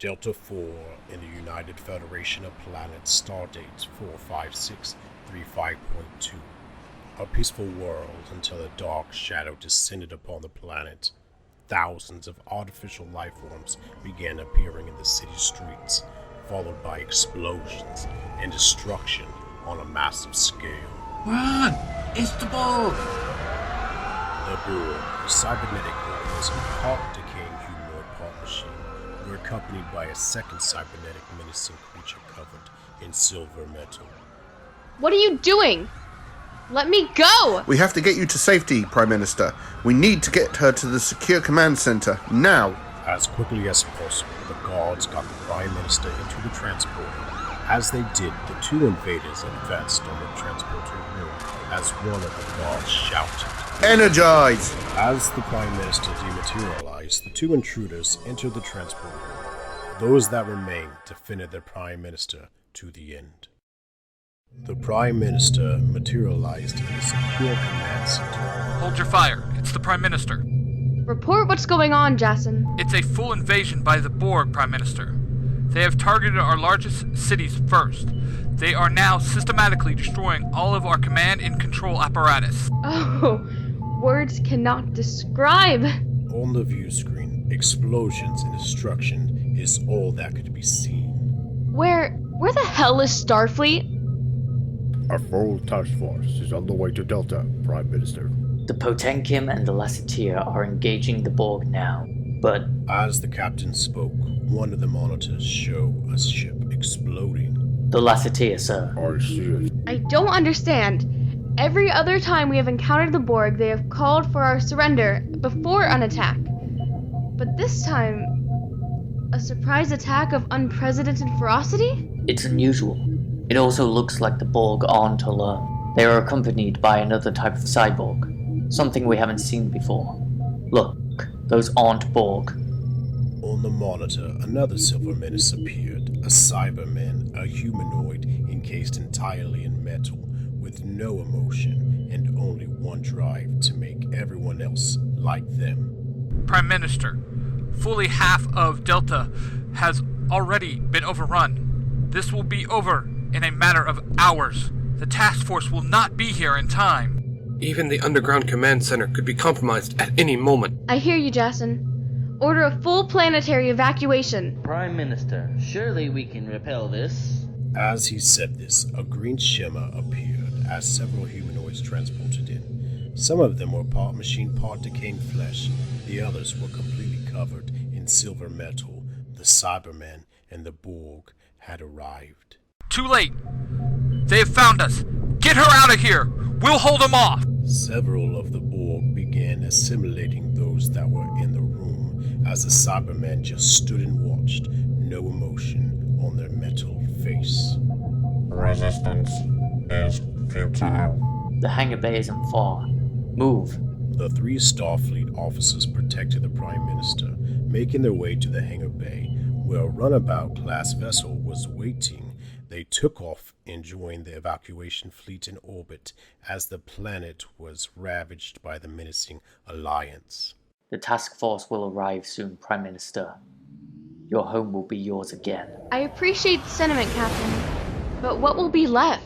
Delta 4 in the United Federation of Planets, stardate 45635.2. A peaceful world until a dark shadow descended upon the planet. Thousands of artificial life forms began appearing in the city streets, followed by explosions and destruction on a massive scale. Run! It's the Borg! The Borg, a cybernetic organism, part decaying humanoid part machine, were accompanied by a second cybernetic menacing creature covered in silver metal. What are you doing? Let me go! We have to get you to safety, Prime Minister. We need to get her to the secure command center, now. As quickly as possible, the guards got the Prime Minister into the transporter. As they did, the two invaders advanced on the transporter room as one of the guards shouted, Energize! As the Prime Minister dematerialized, the two intruders entered the transporter. Those that remained defended their Prime Minister to the end. The Prime Minister materialized in the secure command center. Hold your fire. It's the Prime Minister. Report what's going on, Jason. It's a full invasion by the Borg, Prime Minister. They have targeted our largest cities first. They are now systematically destroying all of our command and control apparatus. Oh, words cannot describe. On the view screen, explosions and destruction is all that could be seen. Where the hell is Starfleet? A full task force is on the way to Delta, Prime Minister. The Potenkim and the Lassetia are engaging the Borg now, but... As the captain spoke, one of the monitors showed a ship exploding. The Lassetia, sir. I see it. I don't understand. Every other time we have encountered the Borg, they have called for our surrender before an attack. But this time, a surprise attack of unprecedented ferocity? It's unusual. It also looks like the Borg aren't alone. They are accompanied by another type of cyborg, something we haven't seen before. Look, those aren't Borg. On the monitor, another silver menace appeared, a Cyberman, a humanoid encased entirely in metal, with no emotion and only one drive to make everyone else like them. Prime Minister, fully half of Delta has already been overrun. This will be over in a matter of hours. The task force will not be here in time. Even the underground command center could be compromised at any moment. I hear you, Jason. Order a full planetary evacuation. Prime Minister, surely we can repel this. As he said this, a green shimmer appeared as several humanoids transported in. Some of them were part machine, part decaying flesh. The others were completely covered in silver metal. The Cybermen and the Borg had arrived. Too late. They have found us. Get her out of here. We'll hold them off. Several of the Borg began assimilating those that were in the room as the Cybermen just stood and watched, no emotion on their metal face. Resistance is futile. The hangar bay isn't far. Move. The three Starfleet officers protected the Prime Minister, making their way to the hangar bay, where a runabout-class vessel was waiting. They took off and joined the evacuation fleet in orbit as the planet was ravaged by the menacing Alliance. The task force will arrive soon, Prime Minister. Your home will be yours again. I appreciate the sentiment, Captain. But what will be left?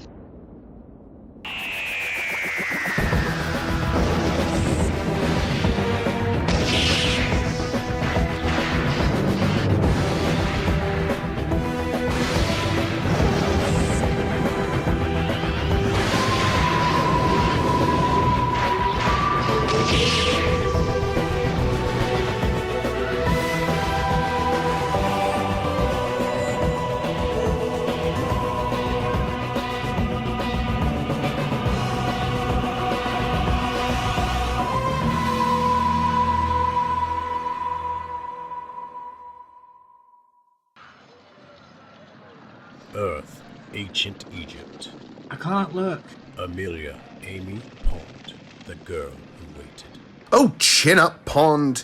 Earth, ancient Egypt. I can't look. Amelia, Amy, Pond, the girl who waited. Oh, chin up, Pond.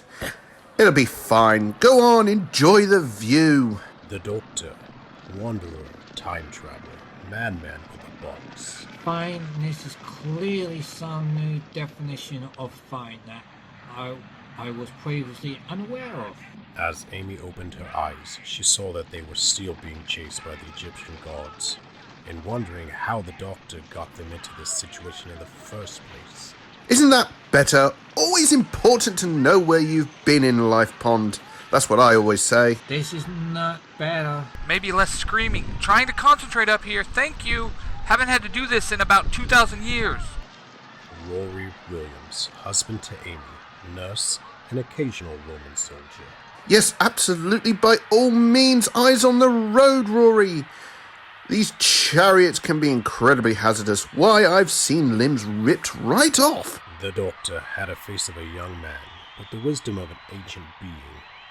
It'll be fine. Go on, enjoy the view. The Doctor, Wanderer, Time Traveler, Madman with a box. Fine, this is clearly some new definition of fine that I was previously unaware of. As Amy opened her eyes, she saw that they were still being chased by the Egyptian gods, and wondering how the doctor got them into this situation in the first place. Isn't that better? Always important to know where you've been in life, Pond. That's what I always say. This is not better. Maybe less screaming. Trying to concentrate up here. Thank you. Haven't had to do this in about 2,000 years. Rory Williams, husband to Amy, nurse, and occasional Roman soldier. Yes, absolutely. By all means, eyes on the road, Rory. These chariots can be incredibly hazardous. Why, I've seen limbs ripped right off. The doctor had a face of a young man, with the wisdom of an ancient being.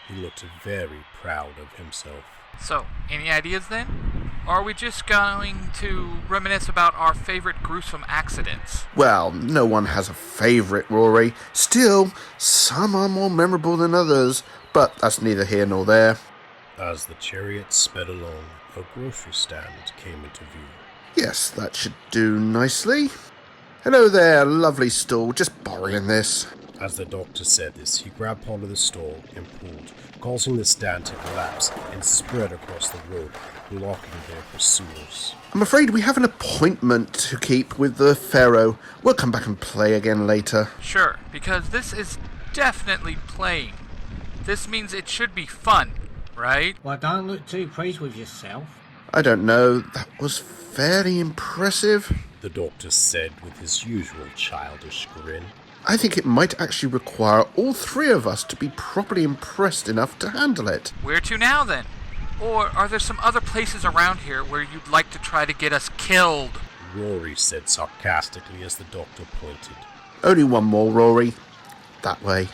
He looked very proud of himself. So, any ideas then? Or are we just going to reminisce about our favorite gruesome accidents? Well, no one has a favourite, Rory. Still, some are more memorable than others, but that's neither here nor there. As the chariot sped along, a grocery stand came into view. Yes, that should do nicely. Hello there, lovely stall. Just borrowing this. As the doctor said this, he grabbed hold of the stall and pulled, causing the stand to collapse and spread across the road, blocking their pursuers. I'm afraid we have an appointment to keep with the Pharaoh. We'll come back and play again later. Sure, because this is definitely playing. This means it should be fun, right? Well, don't look too pleased with yourself. I don't know, that was fairly impressive. The doctor said with his usual childish grin. I think it might actually require all three of us to be properly impressed enough to handle it. Where to now then? Or are there some other places around here where you'd like to try to get us killed? Rory said sarcastically as the doctor pointed. Only one more, Rory. That way.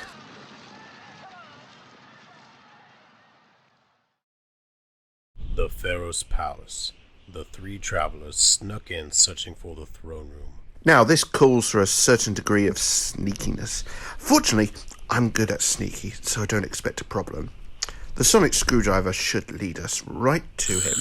The Pharaoh's palace. The three travelers snuck in searching for the throne room. Now, this calls for a certain degree of sneakiness. Fortunately, I'm good at sneaky, so I don't expect a problem. The sonic screwdriver should lead us right to him.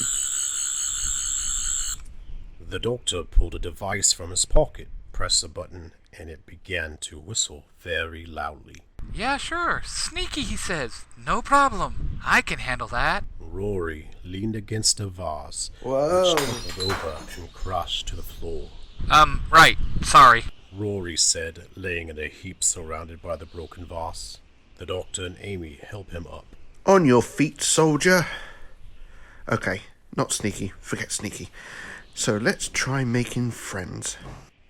The doctor pulled a device from his pocket, pressed a button, and it began to whistle very loudly. Yeah, sure. Sneaky, he says. No problem. I can handle that. Rory leaned against a vase, Whoa. which toppled over and crashed to the floor. Right. Sorry. Rory said, laying in a heap surrounded by the broken vase. The doctor and Amy helped him up. On your feet, soldier. Okay, not sneaky. Forget sneaky. So let's try making friends.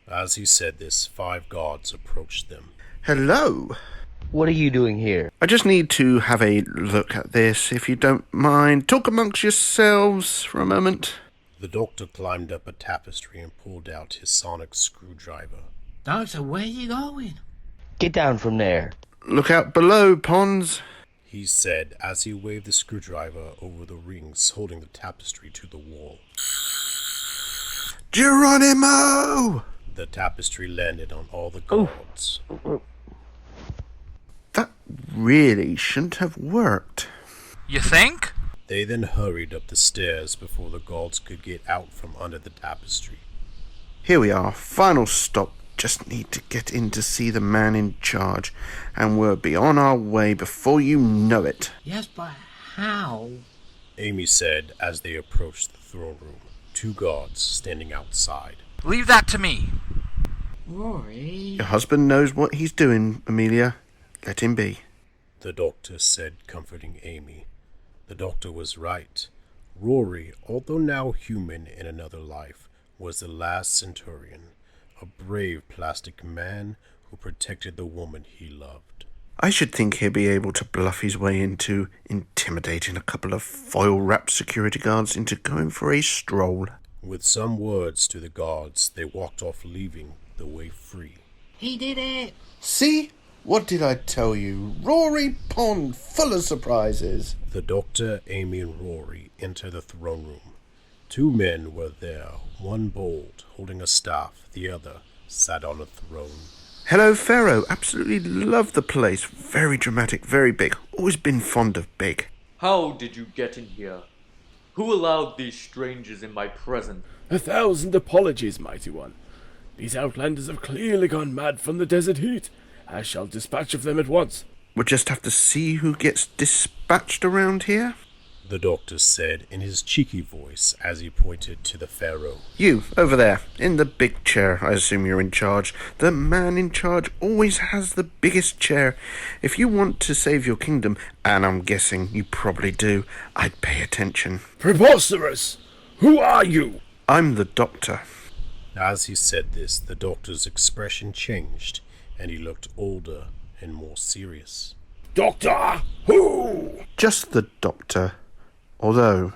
As he said this, 5 guards approached them. Hello. What are you doing here? I just need to have a look at this, if you don't mind. Talk amongst yourselves for a moment. The doctor climbed up a tapestry and pulled out his sonic screwdriver. Doctor, where are you going? Get down from there. Look out below, Pons. He said as he waved the screwdriver over the rings holding the tapestry to the wall. Geronimo! The tapestry landed on all the guards. That really shouldn't have worked. You think? They then hurried up the stairs before the guards could get out from under the tapestry. Here we are, final stop. Just need to get in to see the man in charge, and we'll be on our way before you know it. Yes, but how? Amy said as they approached the throne room, 2 guards standing outside. Leave that to me. Rory. Your husband knows what he's doing, Amelia. Let him be. The doctor said, comforting Amy. The doctor was right. Rory, although now human in another life, was the last centurion, a brave plastic man who protected the woman he loved. I should think he'll be able to bluff his way into intimidating a couple of foil-wrapped security guards into going for a stroll. With some words to the guards, they walked off, leaving the way free. He did it. See? What did I tell you? Rory Pond, full of surprises. The doctor, Amy, and Rory enter the throne room. 2 men were there, one bold, holding a staff, the other sat on a throne. Hello, Pharaoh. Absolutely love the place. Very dramatic, very big. Always been fond of big. How did you get in here? Who allowed these strangers in my presence? 1,000 apologies, mighty one. These outlanders have clearly gone mad from the desert heat. I shall dispatch of them at once. We'll just have to see who gets dispatched around here. The doctor said in his cheeky voice as he pointed to the pharaoh. You, over there, in the big chair. I assume you're in charge. The man in charge always has the biggest chair. If you want to save your kingdom, and I'm guessing you probably do, I'd pay attention. Preposterous! Who are you? I'm the doctor. As he said this, the doctor's expression changed, and he looked older and more serious. Doctor who? Just the doctor. Although,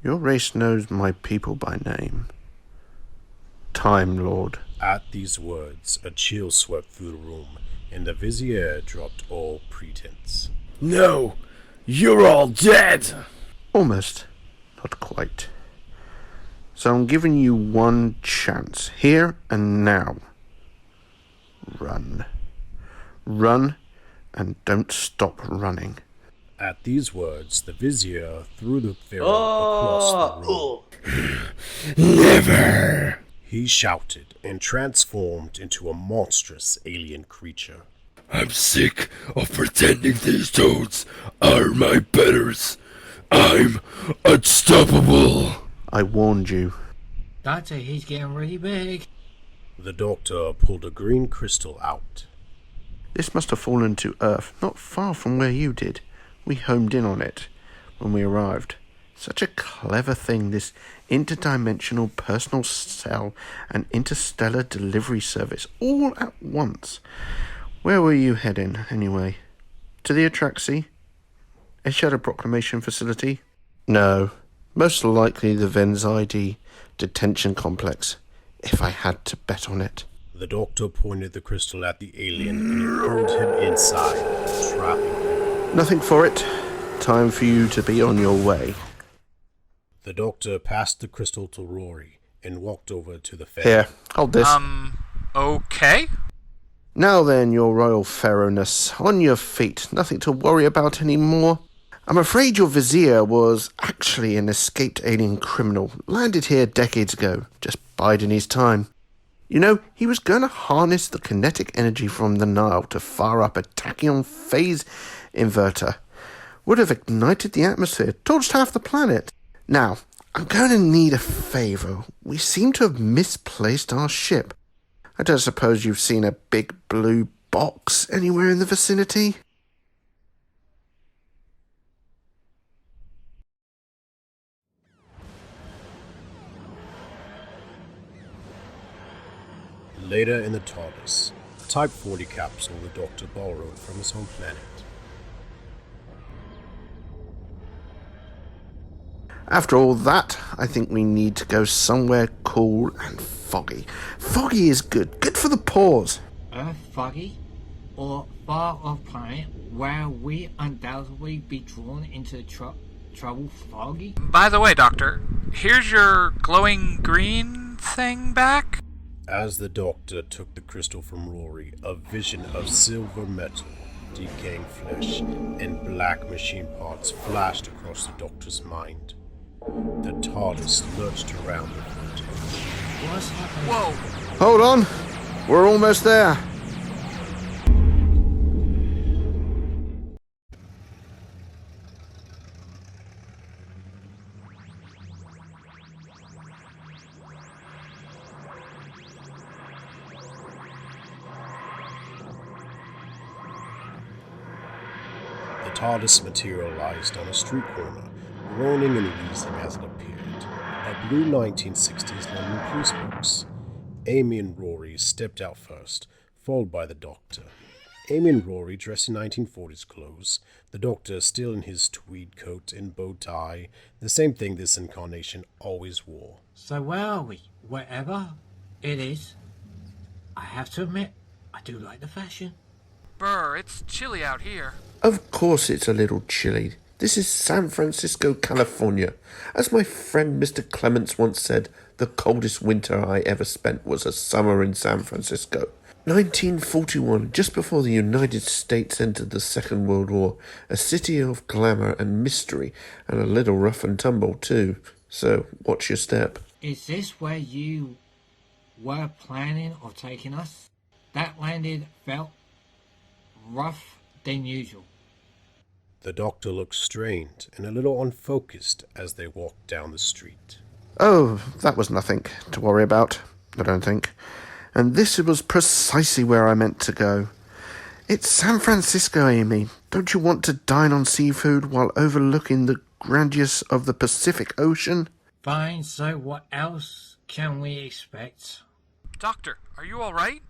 your race knows my people by name. Time Lord. At these words, a chill swept through the room, and the vizier dropped all pretense. No, you're all dead! Almost. Not quite. So I'm giving you one chance, here and now. Run. Run, and don't stop running. At these words, the vizier threw the pharaoh across the room. Never! He shouted and transformed into a monstrous alien creature. I'm sick of pretending these toads are my betters. I'm unstoppable. I warned you. Doctor, he's getting really big. The doctor pulled a green crystal out. This must have fallen to Earth, not far from where you did. We homed in on it when we arrived. Such a clever thing, this interdimensional personal cell and interstellar delivery service, all at once. Where were you heading, anyway? To the Atraxi? A Shadow Proclamation facility? No, most likely the Venzide detention complex, if I had to bet on it. The doctor pointed the crystal at the alien and he pulled him inside, trapping him. Nothing for it. Time for you to be on your way. The doctor passed the crystal to Rory and walked over to the pharaoh. Here, hold this. Okay? Now then, your royal pharaohness, on your feet. Nothing to worry about anymore. I'm afraid your vizier was actually an escaped alien criminal. Landed here decades ago, just biding his time. You know, he was going to harness the kinetic energy from the Nile to fire up a tachyon phase inverter. Would have ignited the atmosphere, torched half the planet. Now, I'm going to need a favour. We seem to have misplaced our ship. I don't suppose you've seen a big blue box anywhere in the vicinity? Later in the TARDIS, a Type 40 capsule the doctor borrowed from his home planet. After all that, I think we need to go somewhere cool and foggy. Foggy is good. Good for the pores. Earth foggy? Or far off planet where we undoubtedly be drawn into trouble foggy? By the way, Doctor, here's your glowing green thing back. As the doctor took the crystal from Rory, a vision of silver metal, decaying flesh, and black machine parts flashed across the doctor's mind. The TARDIS lurched around the vortex. What's happening? Whoa! Hold on. We're almost there. The TARDIS materialized on a street corner, groaning and wheezing as it appeared. A blue 1960s London police box. Amy and Rory stepped out first, followed by the doctor. Amy and Rory dressed in 1940s clothes, the doctor still in his tweed coat and bow tie, the same thing this incarnation always wore. So where are we? Wherever it is. I have to admit, I do like the fashion. Brr, it's chilly out here. Of course it's a little chilly. This is San Francisco, California. As my friend Mr. Clements once said, the coldest winter I ever spent was a summer in San Francisco. 1941, just before the United States entered the Second World War, a city of glamour and mystery, and a little rough and tumble too. So, watch your step. Is this where you were planning on taking us? That landing felt rough than usual. The doctor looked strained and a little unfocused as they walked down the street. Oh, that was nothing to worry about, I don't think. And this was precisely where I meant to go. It's San Francisco, Amy. Don't you want to dine on seafood while overlooking the grandeur of the Pacific Ocean? Fine, so what else can we expect? Doctor, are you alright?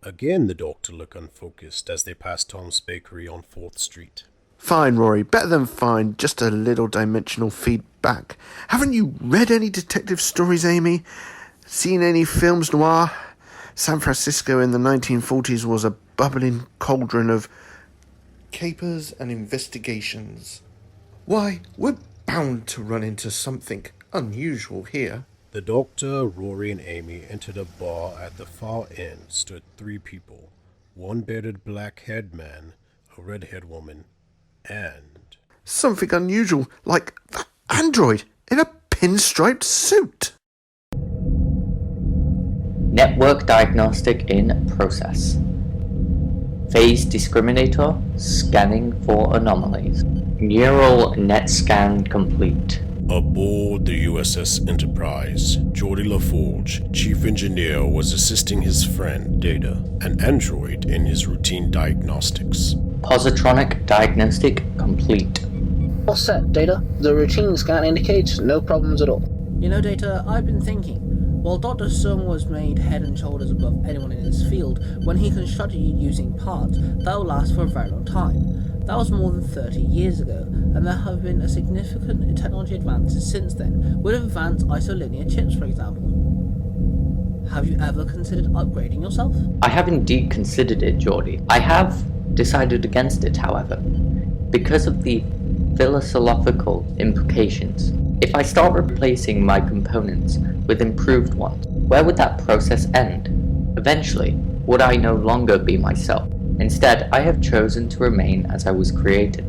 Again, the doctor looked unfocused as they passed Tom's Bakery on 4th Street. Fine, Rory, better than fine, just a little dimensional feedback. Haven't you read any detective stories, Amy? Seen any films noir? San Francisco in the 1940s was a bubbling cauldron of capers and investigations. Why, we're bound to run into something unusual here. The doctor, Rory, and Amy entered a bar. At the far end stood 3 people. One bearded black-haired man, a red-haired woman, and... something unusual, like that android in a pinstriped suit. Network diagnostic in process. Phase discriminator scanning for anomalies. Neural net scan complete. Aboard the USS Enterprise, Geordie LaForge, chief engineer, was assisting his friend, Data, an android, in his routine diagnostics. Positronic diagnostic complete. All set, Data. The routine scan indicates no problems at all. You know, Data, I've been thinking. While Dr. Sung was made head and shoulders above anyone in his field, when he constructed it using parts that will last for a very long time. That was more than 30 years ago, and there have been a significant technology advances since then, with advanced isolinear chips, for example. Have you ever considered upgrading yourself? I have indeed considered it, Geordie. I have decided against it, however, because of the philosophical implications. If I start replacing my components with improved ones, where would that process end? Eventually, would I no longer be myself? Instead, I have chosen to remain as I was created.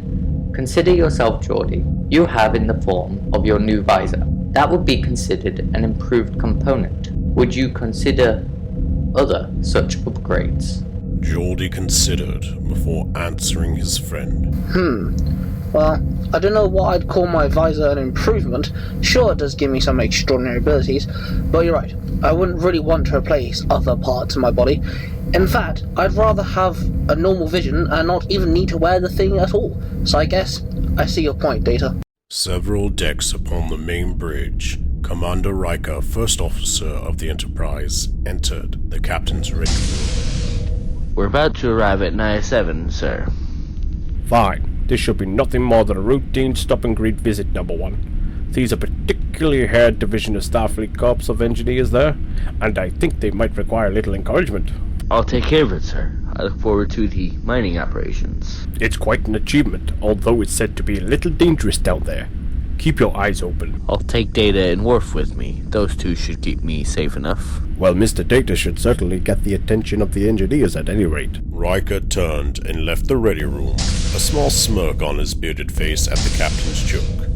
Consider yourself, Geordie. You have in the form of your new visor. That would be considered an improved component. Would you consider other such upgrades? Geordie considered before answering his friend. Well, I don't know what I'd call my visor an improvement. Sure, it does give me some extraordinary abilities, but you're right. I wouldn't really want to replace other parts of my body. In fact, I'd rather have a normal vision and not even need to wear the thing at all. So I guess I see your point, Data. Several decks upon the main bridge, Commander Riker, first officer of the Enterprise, entered the captain's ready room. We're about to arrive at Nia 7, sir. Fine. This should be nothing more than a routine stop-and-greet visit, number 1. There's a particularly haired division of Starfleet Corps of Engineers there, and I think they might require a little encouragement. I'll take care of it, sir. I look forward to the mining operations. It's quite an achievement, although it's said to be a little dangerous down there. Keep your eyes open. I'll take Data and Worf with me. Those two should keep me safe enough. Well, Mr. Data should certainly get the attention of the engineers at any rate. Riker turned and left the ready room, a small smirk on his bearded face at the captain's joke.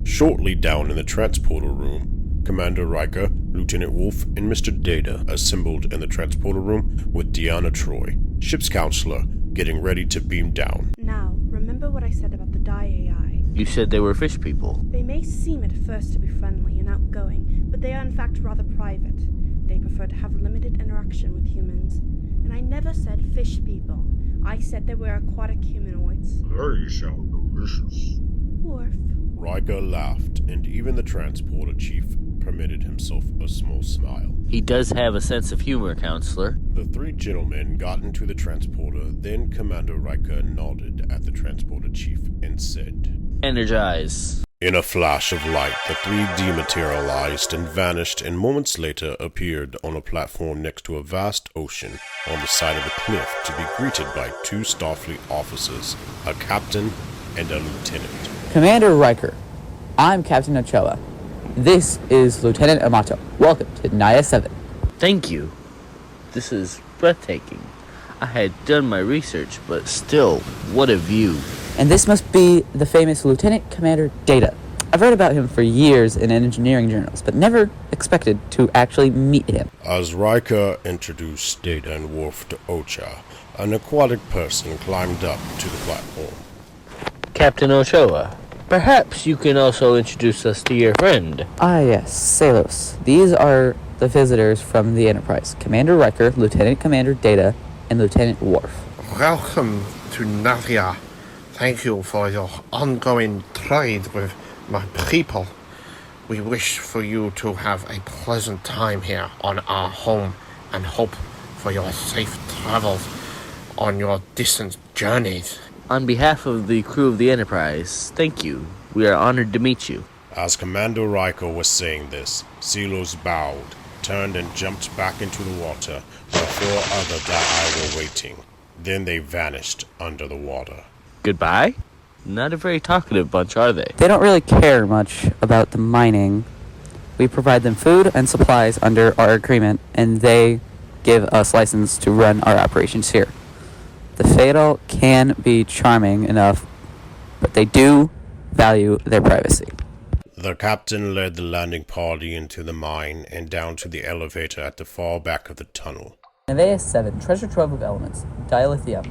Shortly down in the transporter room, Commander Riker, Lieutenant Worf, and Mr. Data assembled in the transporter room with Deanna Troi, ship's counselor, getting ready to beam down. Now, remember what I said about the Die AI. You said they were fish people. They may seem at first to be friendly and outgoing, but they are in fact rather private. They prefer to have limited interaction with humans. And I never said fish people. I said they were aquatic humanoids. They sound delicious. Worf. Riker laughed, and even the transporter chief permitted himself a small smile. He does have a sense of humor, Counselor. The 3 gentlemen got into the transporter, then Commander Riker nodded at the transporter chief and said, "Energize." In a flash of light, the 3 dematerialized and vanished, and moments later appeared on a platform next to a vast ocean on the side of a cliff to be greeted by 2 Starfleet officers, a captain and a lieutenant. Commander Riker, I'm Captain Ochoa. This is Lieutenant Amato. Welcome to Nia 7. Thank you. This is breathtaking. I had done my research, but still, what a view. And this must be the famous Lieutenant Commander Data. I've read about him for years in engineering journals, but never expected to actually meet him. As Riker introduced Data and Worf to Ocha, An aquatic person climbed up to the platform. Captain Ochoa, perhaps you can also introduce us to your friend. Ah, yes, Salos. These are the visitors from the Enterprise. Commander Riker, Lieutenant Commander Data, and Lieutenant Worf. Welcome to Navia. Thank you for your ongoing trade with my people. We wish for you to have a pleasant time here on our home and hope for your safe travels on your distant journeys. On behalf of the crew of the Enterprise, thank you. We are honored to meet you. As Commander Riker was saying this, Silos bowed, turned and jumped back into the water where 4 other Dai were waiting. Then they vanished under the water. Goodbye? Not a very talkative bunch, are they? They don't really care much about the mining. We provide them food and supplies under our agreement, and they give us license to run our operations here. The Fatal can be charming enough, but they do value their privacy. The captain led the landing party into the mine and down to the elevator at the far back of the tunnel. Nevaeh 7, treasure trove of elements, dilithium,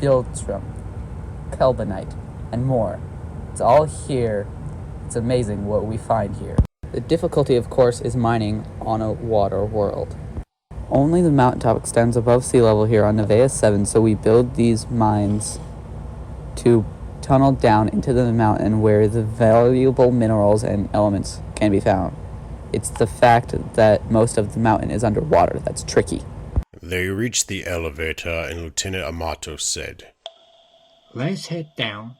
Bildstrom, Kelbonite, and more. It's all here. It's amazing what we find here. The difficulty, of course, is mining on a water world. Only the mountaintop extends above sea level here on Nevaeh 7, so we build these mines to tunnel down into the mountain where the valuable minerals and elements can be found. It's the fact that most of the mountain is underwater that's tricky. They reached the elevator and Lieutenant Amato said, Let's head down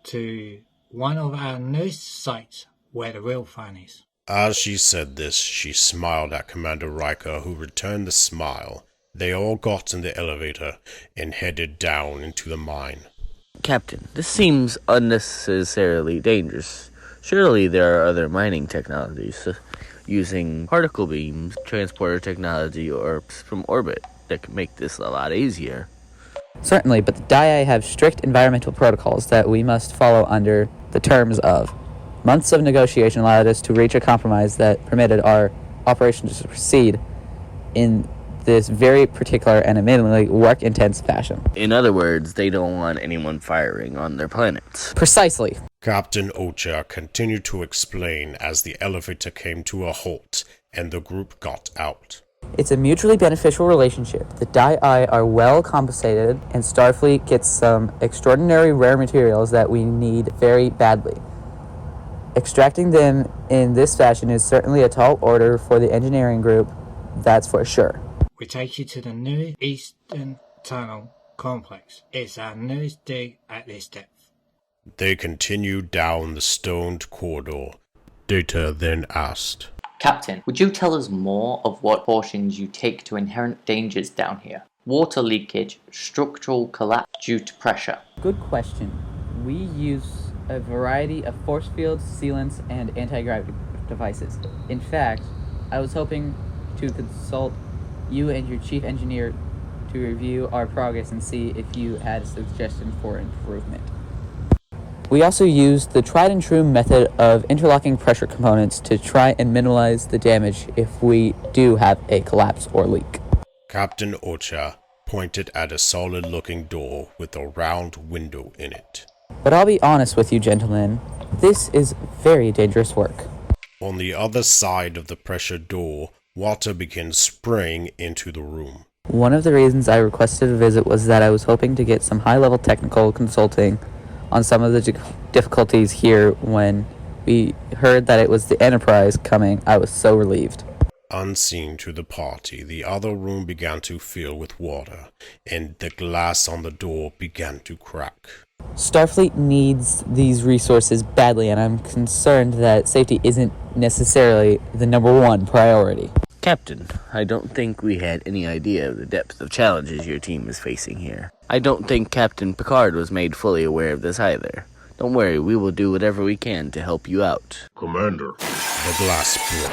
to one of our newest sites where the real fun is. As she said this, she smiled at Commander Riker, who returned the smile. They all got in the elevator and headed down into the mine. Captain, this seems unnecessarily dangerous. Surely there are other mining technologies, using particle beams, transporter technology, or from orbit that could make this a lot easier. Certainly, but the Dai have strict environmental protocols that we must follow under the terms of. Months of negotiation allowed us to reach a compromise that permitted our operations to proceed in this very particular and admittedly work-intense fashion. In other words, they don't want anyone firing on their planets. Precisely. Captain Ocha continued to explain as the elevator came to a halt and the group got out. It's a mutually beneficial relationship. The Dai are well compensated, and Starfleet gets some extraordinary rare materials that we need very badly. Extracting them in this fashion is certainly a tall order for the engineering group, that's for sure. We take you to the new Eastern Tunnel complex. It's our newest dig at this depth. They continued down the stoned corridor. Data then asked, Captain, would you tell us more of what portions you take to inherent dangers down here? Water leakage, structural collapse due to pressure. Good question. We use a variety of force fields, sealants, and anti-gravity devices. In fact, I was hoping to consult you and your chief engineer to review our progress and see if you had a suggestion for improvement. We also used the tried and true method of interlocking pressure components to try and minimize the damage if we do have a collapse or leak. Captain Ocha pointed at a solid-looking door with a round window in it. But I'll be honest with you, gentlemen, this is very dangerous work. On the other side of the pressure door, water began spraying into the room. One of the reasons I requested a visit was that I was hoping to get some high-level technical consulting on some of the difficulties here. When we heard that it was the Enterprise coming, I was so relieved. Unseen to the party, the other room began to fill with water, and the glass on the door began to crack. Starfleet needs these resources badly, and I'm concerned that safety isn't necessarily the #1 priority. Captain, I don't think we had any idea of the depth of challenges your team is facing here. I don't think Captain Picard was made fully aware of this either. Don't worry, we will do whatever we can to help you out. Commander. The glass broke.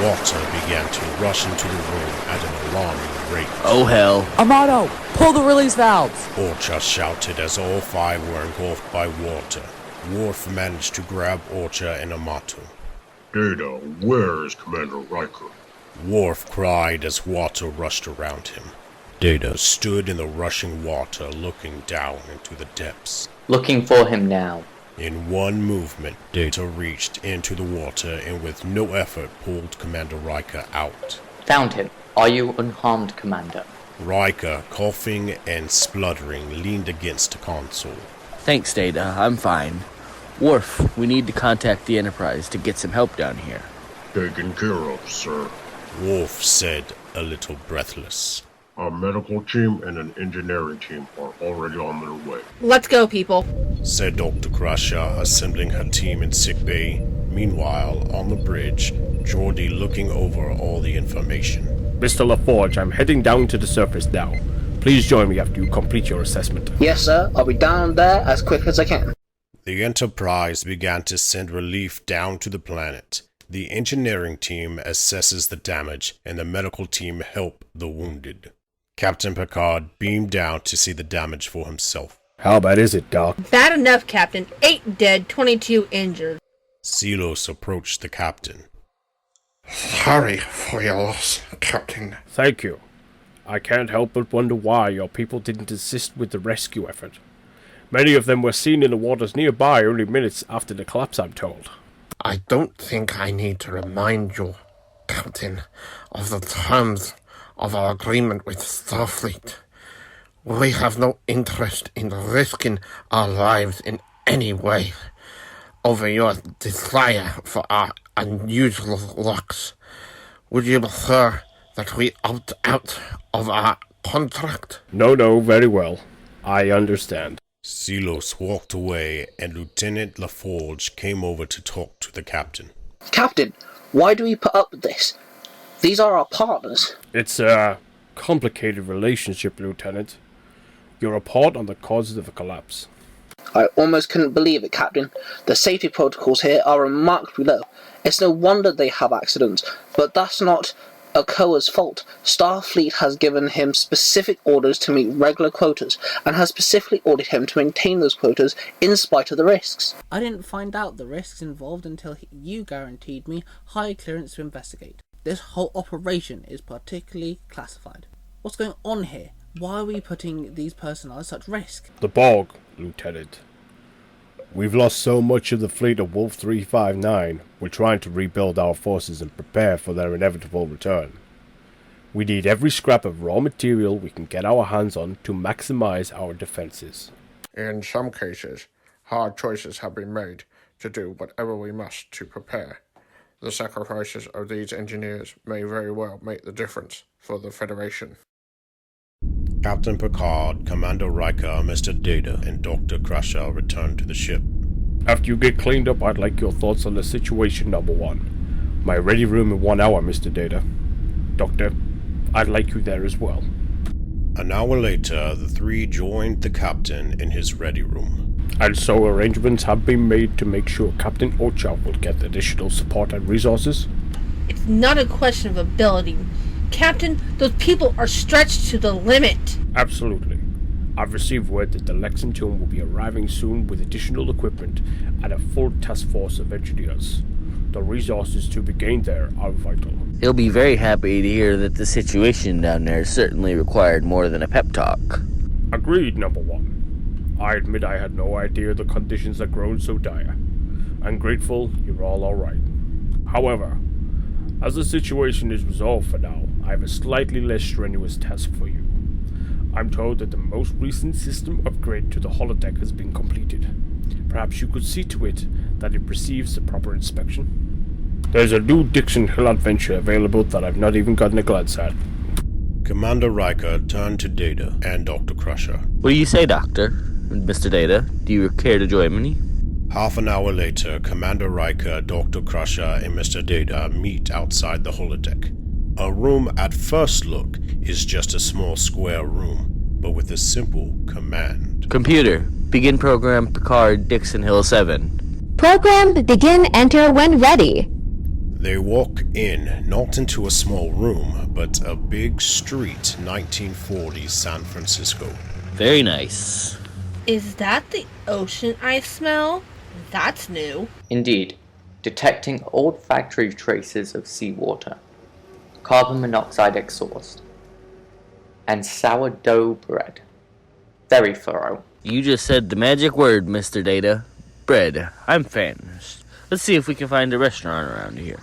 Water began to rush into the room at an alarming rate. Oh hell. Amato, pull the release valves! Orcha shouted as all 5 were engulfed by water. Worf managed to grab Orcha and Amato. Data, where is Commander Riker? Worf cried as water rushed around him. Data stood in the rushing water looking down into the depths. Looking for him now. In one movement, Data reached into the water and with no effort pulled Commander Riker out. Found him. Are you unharmed, Commander? Riker, coughing and spluttering, leaned against the console. Thanks, Data. I'm fine. Worf, we need to contact the Enterprise to get some help down here. Taken care of, sir. Worf said, a little breathless. A medical team and an engineering team are already on their way. Let's go, people, said Dr. Crusher, assembling her team in sickbay. Meanwhile, on the bridge, Geordi looking over all the information. Mr. LaForge, I'm heading down to the surface now. Please join me after you complete your assessment. Yes, sir. I'll be down there as quick as I can. The Enterprise began to send relief down to the planet. The engineering team assesses the damage, and the medical team help the wounded. Captain Picard beamed down to see the damage for himself. How bad is it, Doc? Bad enough, Captain. 8 dead, 22 injured. Silos approached the captain. Sorry for your loss, Captain. Thank you. I can't help but wonder why your people didn't assist with the rescue effort. Many of them were seen in the waters nearby only minutes after the collapse, I'm told. I don't think I need to remind you, Captain, of the terms of our agreement with Starfleet. We have no interest in risking our lives in any way over your desire for our unusual looks. Would you prefer that we opt out of our contract? No, very well. I understand. Silos walked away, and Lieutenant LaForge came over to talk to the captain. Captain, why do we put up with this? These are our partners. It's a complicated relationship, Lieutenant. You're a part on the causes of the collapse. I almost couldn't believe it, Captain. The safety protocols here are remarkably low. It's no wonder they have accidents, but that's not Okoa's fault. Starfleet has given him specific orders to meet regular quotas, and has specifically ordered him to maintain those quotas in spite of the risks. I didn't find out the risks involved until you guaranteed me high clearance to investigate. This whole operation is particularly classified. What's going on here? Why are we putting these personnel at such risk? The Borg, Lieutenant. We've lost so much of the fleet of Wolf 359, we're trying to rebuild our forces and prepare for their inevitable return. We need every scrap of raw material we can get our hands on to maximize our defenses. In some cases, hard choices have been made to do whatever we must to prepare. The sacrifices of these engineers may very well make the difference for the Federation. Captain Picard, Commander Riker, Mr. Data, and Dr. Crusher returned to the ship. After you get cleaned up, I'd like your thoughts on the situation, number one. My ready room in 1 hour, Mr. Data. Doctor, I'd like you there as well. An hour later, the three joined the captain in his ready room. And so arrangements have been made to make sure Captain Ochoa will get additional support and resources? It's not a question of ability. Captain, those people are stretched to the limit. Absolutely. I've received word that the Lexington will be arriving soon with additional equipment and a full task force of engineers. The resources to be gained there are vital. He'll be very happy to hear that the situation down there certainly required more than a pep talk. Agreed, number one. I admit I had no idea the conditions had grown so dire. I'm grateful you're all alright. However, as the situation is resolved for now, I have a slightly less strenuous task for you. I'm told that the most recent system upgrade to the holodeck has been completed. Perhaps you could see to it that it receives the proper inspection. There's a new Dixon Hill adventure available that I've not even gotten a glance at. Commander Riker turned to Data and Dr. Crusher. What do you say, Doctor? Mr. Data, do you care to join me? Half an hour later, Commander Riker, Dr. Crusher, and Mr. Data meet outside the holodeck. A room at first look is just a small square room, but with a simple command. Computer, begin program Picard Dixon Hill 7. Program begin enter when ready. They walk in, not into a small room, but a big street, 1940s San Francisco. Very nice. Is that the ocean I smell? That's new. Indeed, detecting olfactory traces of seawater. Carbon monoxide exhaust. and sourdough bread. Very thorough. You just said the magic word, Mr. Data. Bread. I'm famished. Let's see if we can find a restaurant around here.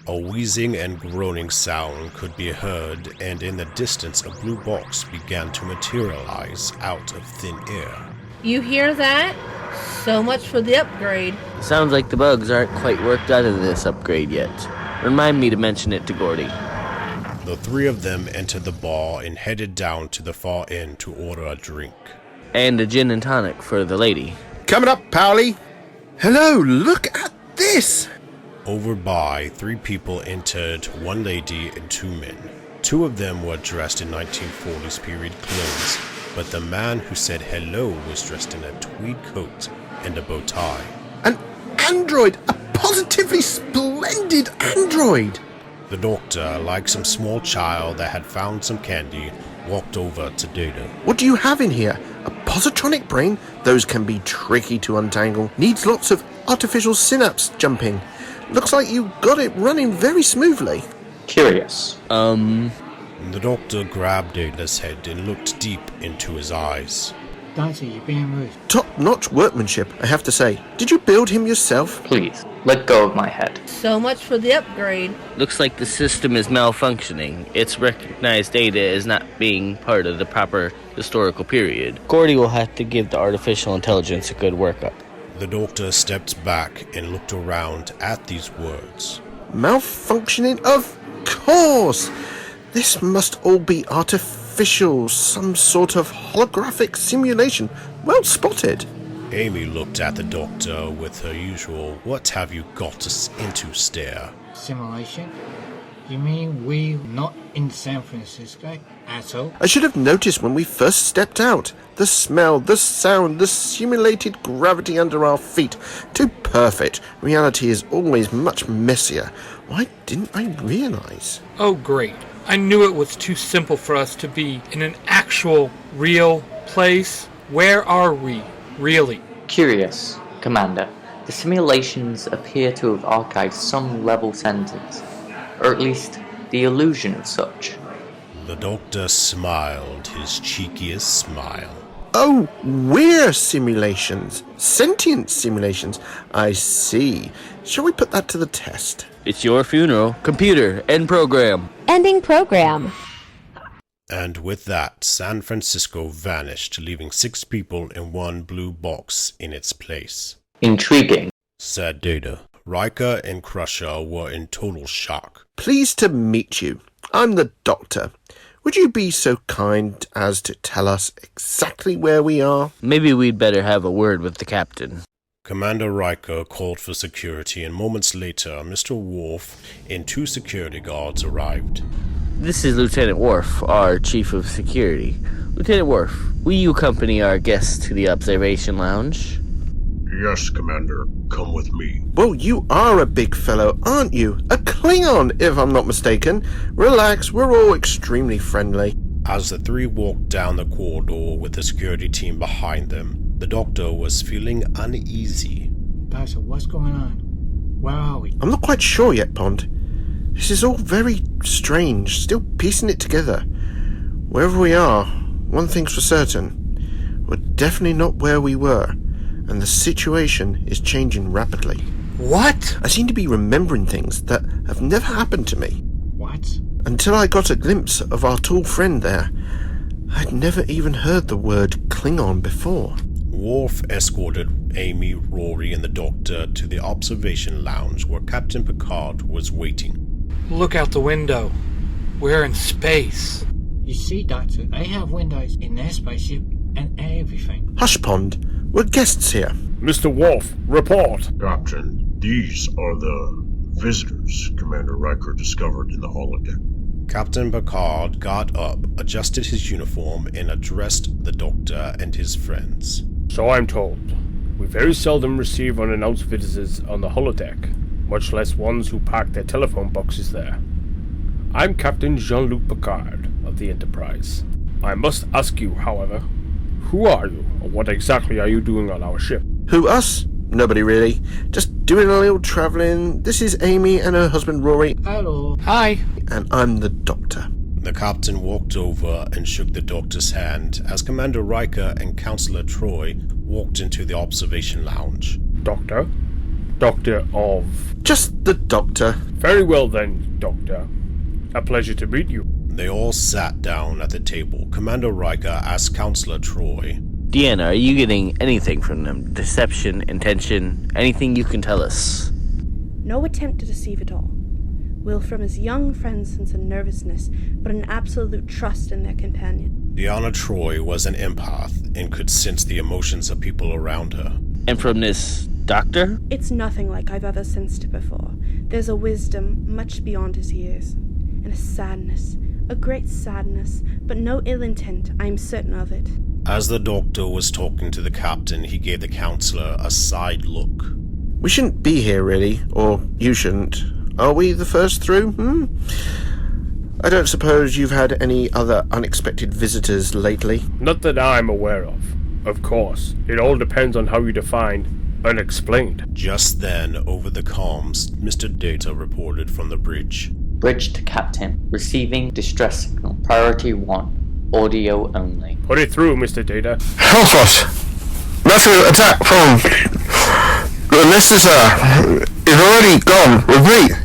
A wheezing and groaning sound could be heard, and in the distance a blue box began to materialize out of thin air. You hear that? So much for the upgrade. Sounds like the bugs aren't quite worked out of this upgrade yet. Remind me to mention it to Gordy. The three of them entered the bar and headed down to the far end to order a drink. And a gin and tonic for the lady. Coming up, Powley. Hello, look at this. Over by, three people entered, one lady and two men. Two of them were dressed in 1940s period clothes, but the man who said hello was dressed in a tweed coat and a bow tie. An android! A positively splendid android! The doctor, like some small child that had found some candy, walked over to Data. What do you have in here? A positronic brain? Those can be tricky to untangle. Needs lots of artificial synapse jumping. Looks like you got it running very smoothly. Curious. The doctor grabbed Data's head and looked deep into his eyes. Doctor, you're being rude. Top-notch workmanship, I have to say. Did you build him yourself? Please, let go of my head. So much for the upgrade. Looks like the system is malfunctioning. Its recognized data is not being part of the proper historical period. Gordy will have to give the artificial intelligence a good workup. The doctor stepped back and looked around at these words. Malfunctioning? Of course! This must all be artificial, some sort of holographic simulation. Well spotted. Amy looked at the doctor with her usual "what have you got us into" stare. Simulation? You mean we not in San Francisco at all? I should have noticed when we first stepped out. The smell, the sound, the simulated gravity under our feet. Too perfect. Reality is always much messier. Why didn't I realize? Oh, great. I knew it was too simple for us to be in an actual, real place. Where are we, really? Curious, Commander. The simulations appear to have archived some level sentence, or at least the illusion of such. The doctor smiled his cheekiest smile. Oh, we're simulations. Sentient simulations. I see. Shall we put that to the test? It's your funeral. Computer, end program. Ending program. And with that, San Francisco vanished, leaving 6 people and 1 blue box in its place. Intriguing, said Data. Riker and Crusher were in total shock. Pleased to meet you. I'm the doctor. Would you be so kind as to tell us exactly where we are? Maybe we'd better have a word with the captain. Commander Riker called for security, and moments later, Mr. Worf and 2 security guards arrived. This is Lieutenant Worf, our chief of security. Lieutenant Worf, will you accompany our guests to the observation lounge? Yes, Commander. Come with me. Well, you are a big fellow, aren't you? A Klingon, if I'm not mistaken. Relax, we're all extremely friendly. As the 3 walked down the corridor with the security team behind them, the doctor was feeling uneasy. Doctor, what's going on? Where are we? I'm not quite sure yet, Pond. This is all very strange, still piecing it together. Wherever we are, one thing's for certain. We're definitely not where we were, and the situation is changing rapidly. What? I seem to be remembering things that have never happened to me. What? Until I got a glimpse of our tall friend there. I'd never even heard the word Klingon before. Worf escorted Amy, Rory, and the doctor to the observation lounge where Captain Picard was waiting. Look out the window. We're in space. You see, Doctor, they have windows in their spaceship and everything. Hush, Pond. We're guests here. Mr. Worf, report. Captain, these are the visitors Commander Riker discovered in the holodeck. Captain Picard got up, adjusted his uniform, and addressed the doctor and his friends. So I'm told. We very seldom receive unannounced visitors on the holodeck, much less ones who park their telephone boxes there. I'm Captain Jean-Luc Picard of the Enterprise. I must ask you, however, who are you, or what exactly are you doing on our ship? Who, us? Nobody really. Just doing a little travelling. This is Amy and her husband Rory. Hello. Hi. And I'm the doctor. The captain walked over and shook the doctor's hand as Commander Riker and Counselor Troy walked into the observation lounge. Doctor? Doctor of... Just the doctor. Very well then, Doctor. A pleasure to meet you. They all sat down at the table. Commander Riker asked Counselor Troy, Deanna, are you getting anything from them? Deception, intention, anything you can tell us? No attempt to deceive at all. Wilfram's young friends sense a nervousness, but an absolute trust in their companion. Deanna Troy was an empath and could sense the emotions of people around her. And from this doctor? It's nothing like I've ever sensed it before. There's a wisdom much beyond his years, and a sadness, a great sadness, but no ill intent, I am certain of it. As the doctor was talking to the captain, he gave the counselor a side look. We shouldn't be here, really, or you shouldn't. Are we the first through? I don't suppose you've had any other unexpected visitors lately? Not that I'm aware of. Of course, it all depends on how you define unexplained. Just then, over the comms, Mr. Data reported from the bridge. Bridge to Captain. Receiving distress signal. Priority 1. Audio only. Put it through, Mr. Data. Hellforce! Massive attack from... This is already gone. Repeat.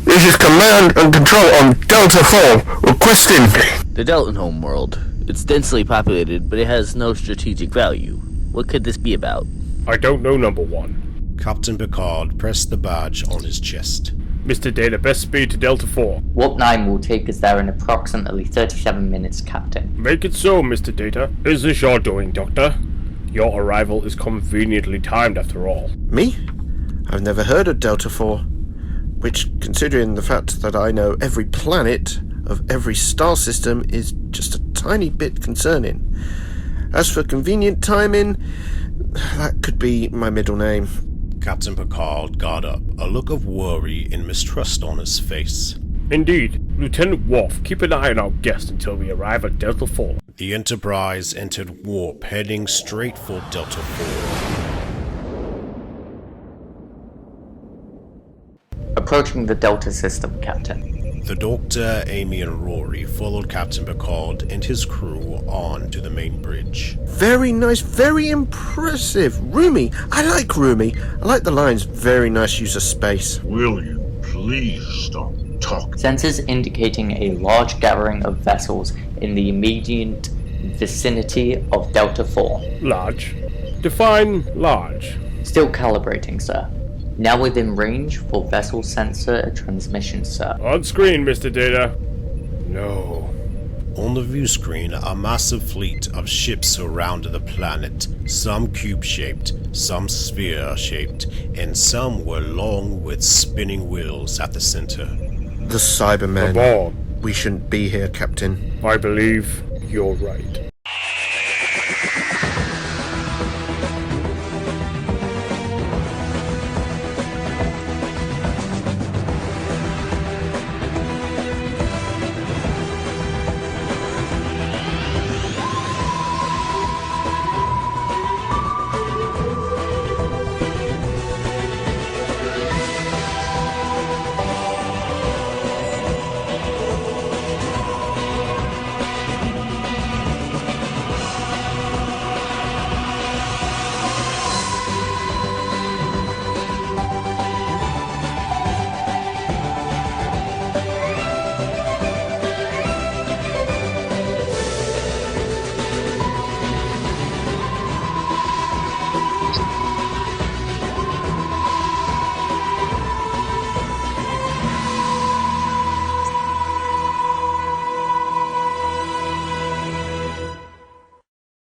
This is command and control on Delta 4. Requesting. The Delton home world. It's densely populated, but it has no strategic value. What could this be about? I don't know, number one. Captain Picard pressed the badge on his chest. Mr. Data, best speed to Delta 4. Warp 9 will take us there in approximately 37 minutes, Captain. Make it so, Mr. Data. Is this your doing, Doctor? Your arrival is conveniently timed after all. Me? I've never heard of Delta 4. Which, considering the fact that I know every planet of every star system, is just a tiny bit concerning. As for convenient timing, that could be my middle name. Captain Picard got up, a look of worry and mistrust on his face. Indeed. Lieutenant Worf, keep an eye on our guest until we arrive at Delta 4. The Enterprise entered warp, heading straight for Delta 4. Approaching the Delta system, Captain. The Doctor, Amy and Rory followed Captain Picard and his crew on to the main bridge. Very nice, very impressive. Roomy. I like roomy. I like the lines. Very nice use of space. Will you please stop talking? Sensors indicating a large gathering of vessels in the immediate vicinity of Delta 4. Large. Define large. Still calibrating, sir. Now within range for vessel sensor transmission, sir. On screen, Mr. Data. No. On the view screen, a massive fleet of ships surrounded the planet. Some cube-shaped, some sphere-shaped, and some were long with spinning wheels at the center. The Cybermen. The Borg. We shouldn't be here, Captain. I believe you're right.